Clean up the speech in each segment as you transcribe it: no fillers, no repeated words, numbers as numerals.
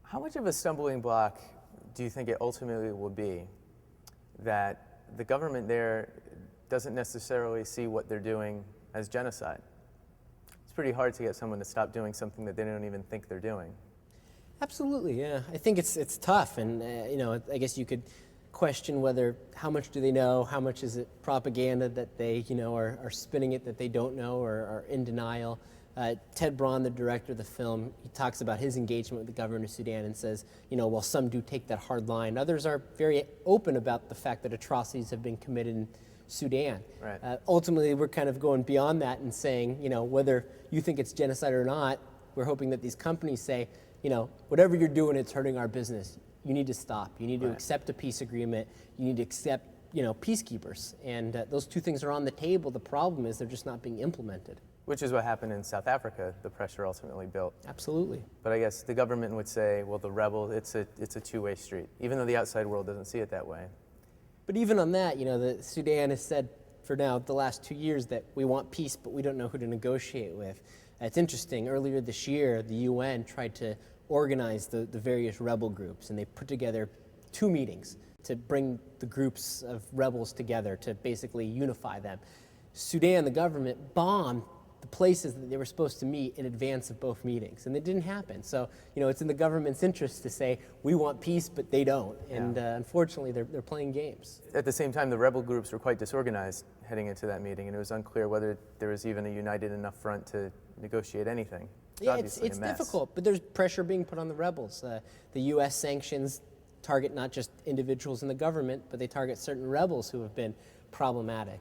How much of a stumbling block do you think it ultimately will be that the government there doesn't necessarily see what they're doing as genocide? It's pretty hard to get someone to stop doing something that they don't even think they're doing. Absolutely, yeah. I think it's tough, and I guess you could question whether how much do they know, how much is it propaganda that they are spinning it that they don't know or are in denial. Ted Braun, the director of the film, he talks about his engagement with the government of Sudan and says, while some do take that hard line, others are very open about the fact that atrocities have been committed in Sudan. Right. Ultimately, we're kind of going beyond that and saying, whether you think it's genocide or not, we're hoping that these companies say, whatever you're doing, it's hurting our business. You need to stop. You need to accept a peace agreement. You need to accept, peacekeepers. And those two things are on the table. The problem is they're just not being implemented. Which is what happened in South Africa. The pressure ultimately built. Absolutely. But I guess the government would say, well, the rebel, it's a two-way street, even though the outside world doesn't see it that way. But even on that, the Sudan has said for now the last 2 years that we want peace, but we don't know who to negotiate with. It's interesting. Earlier this year, the UN tried to organize the various rebel groups, and they put together 2 meetings to bring the groups of rebels together to basically unify them. Sudan, the government, bombed the places that they were supposed to meet in advance of both meetings, and it didn't happen. So, it's in the government's interest to say, we want peace, but they don't. And unfortunately, they're playing games. At the same time, the rebel groups were quite disorganized heading into that meeting, and it was unclear whether there was even a united enough front to negotiate anything. It's difficult, but there's pressure being put on the rebels. The U.S. sanctions target not just individuals in the government, but they target certain rebels who have been problematic.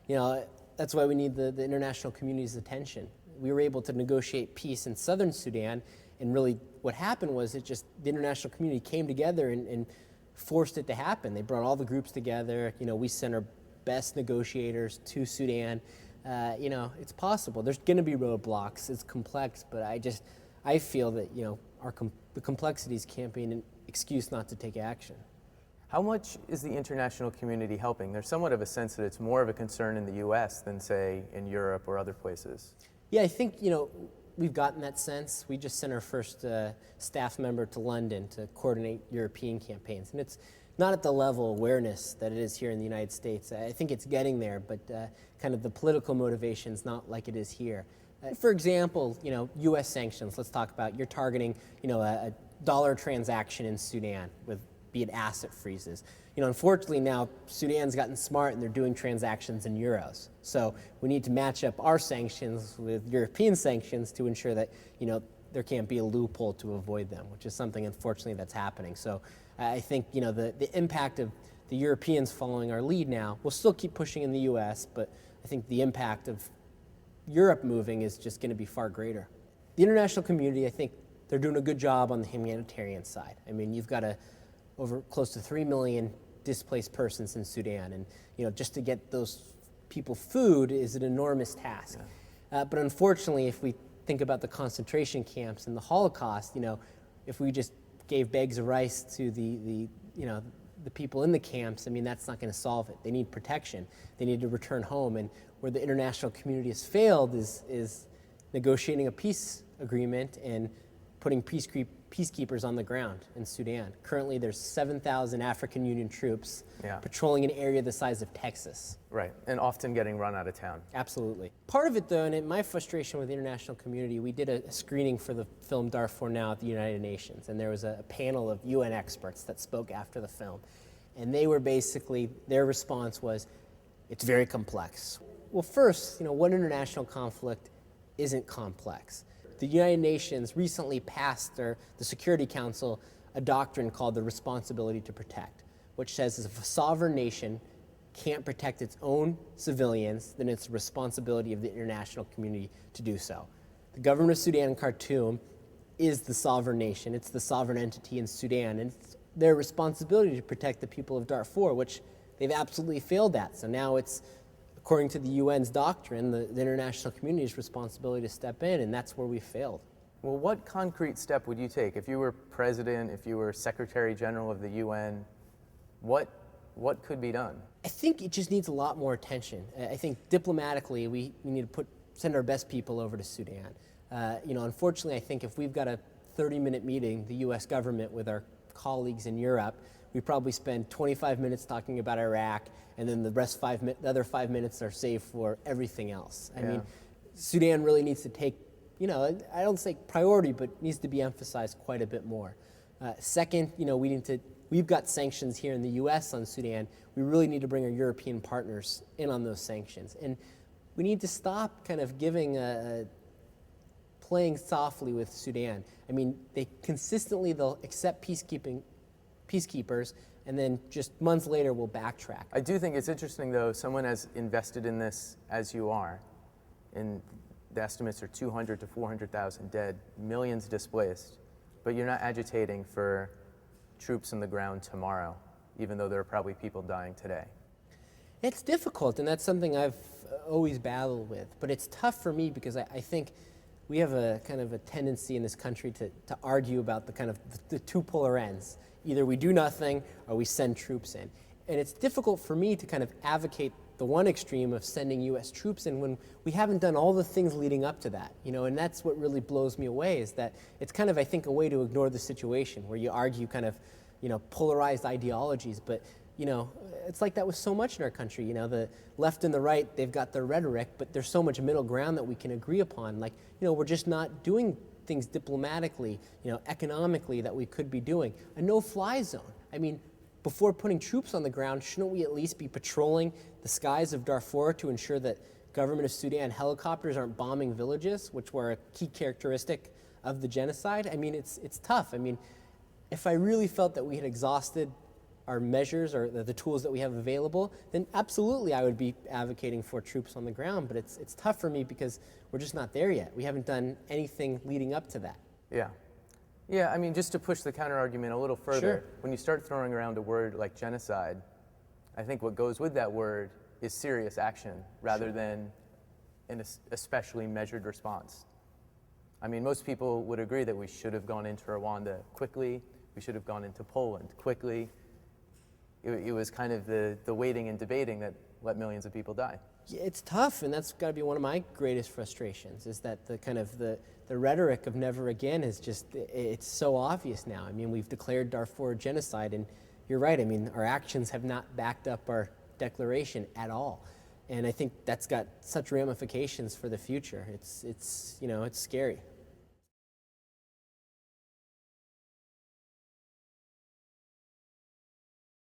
That's why we need the international community's attention. We were able to negotiate peace in southern Sudan, and really what happened was the international community came together and forced it to happen. They brought all the groups together. We sent our best negotiators to Sudan. It's possible. There's going to be roadblocks. It's complex, but I feel that the complexities can't be an excuse not to take action. How much is the international community helping? There's somewhat of a sense that it's more of a concern in the U.S. than, say, in Europe or other places. Yeah, I think, we've gotten that sense. We just sent our first staff member to London to coordinate European campaigns. And it's not at the level of awareness that it is here in the United States. I think it's getting there, but kind of the political motivation is not like it is here. For example, U.S. sanctions, let's talk about, you're targeting, a dollar transaction in Sudan with be it asset freezes. Unfortunately now Sudan's gotten smart and they're doing transactions in euros. So we need to match up our sanctions with European sanctions to ensure that, there can't be a loophole to avoid them, which is something unfortunately that's happening. So I think, the impact of the Europeans following our lead now, we'll still keep pushing in the US, but I think the impact of Europe moving is just going to be far greater. The international community, I think they're doing a good job on the humanitarian side. I mean, you've got over close to 3 million displaced persons in Sudan. And, just to get those people food is an enormous task. Yeah. But unfortunately, if we think about the concentration camps and the Holocaust, if we just gave bags of rice to the people in the camps, I mean, that's not going to solve it. They need protection. They need to return home. And where the international community has failed is negotiating a peace agreement and putting peacekeepers on the ground in Sudan. Currently, there's 7,000 African Union troops patrolling an area the size of Texas. Right, and often getting run out of town. Absolutely. Part of it, though, and my frustration with the international community, we did a screening for the film Darfur Now at the United Nations, and there was a panel of UN experts that spoke after the film. And they were basically, their response was, it's very complex. Well, first, what international conflict isn't complex? The United Nations recently passed the Security Council a doctrine called the responsibility to protect, which says if a sovereign nation can't protect its own civilians, then it's the responsibility of the international community to do so. The government of Sudan and Khartoum is the sovereign nation. It's the sovereign entity in Sudan, and it's their responsibility to protect the people of Darfur, which they've absolutely failed at. So now it's, according to the UN's doctrine, the international community's responsibility to step in, and that's where we failed. Well, what concrete step would you take? If you were president, if you were Secretary General of the UN, what could be done? I think it just needs a lot more attention. I think diplomatically, we need to send our best people over to Sudan. Unfortunately, I think if we've got a 30-minute meeting, the US government with our colleagues in Europe, we probably spend 25 minutes talking about Iraq, and then the other 5 minutes are saved for everything else. I mean, Sudan really needs to take, I don't say priority, but needs to be emphasized quite a bit more. Second, we've got sanctions here in the US on Sudan. We really need to bring our European partners in on those sanctions. And we need to stop kind of playing softly with Sudan. I mean, they'll accept peacekeepers, and then just months later will backtrack. I do think it's interesting, though, someone as invested in this as you are, and the estimates are 200 to 400,000 dead, millions displaced, but you're not agitating for troops on the ground tomorrow, even though there are probably people dying today. It's difficult, and that's something I've always battled with. But it's tough for me because I think we have a kind of a tendency in this country to argue about the two polar ends. Either we do nothing or we send troops in. And it's difficult for me to kind of advocate the one extreme of sending U.S. troops in when we haven't done all the things leading up to that. And that's what really blows me away, is that it's kind of, I think, a way to ignore the situation where you argue kind of, polarized ideologies. But, it's like that with so much in our country. The left and the right, they've got their rhetoric, but there's so much middle ground that we can agree upon. Like, we're just not doing things diplomatically, economically that we could be doing. A no-fly zone. I mean, before putting troops on the ground, shouldn't we at least be patrolling the skies of Darfur to ensure that government of Sudan helicopters aren't bombing villages, which were a key characteristic of the genocide? I mean, it's tough. I mean, if I really felt that we had exhausted our measures or the tools that we have available, then absolutely I would be advocating for troops on the ground. But it's tough for me because we're just not there yet. We haven't done anything leading up to that. Yeah, I mean, just to push the counter-argument a little further, Sure. When you start throwing around a word like genocide, I think what goes with that word is serious action rather than an especially measured response. I mean, most people would agree that we should have gone into Rwanda quickly, we should have gone into Poland quickly. It was kind of the waiting and debating that let millions of people die. Yeah, it's tough, and that's got to be one of my greatest frustrations, is that the rhetoric of never again is just, it's so obvious now. I mean, we've declared Darfur genocide, and you're right, I mean, our actions have not backed up our declaration at all. And I think that's got such ramifications for the future. It's scary.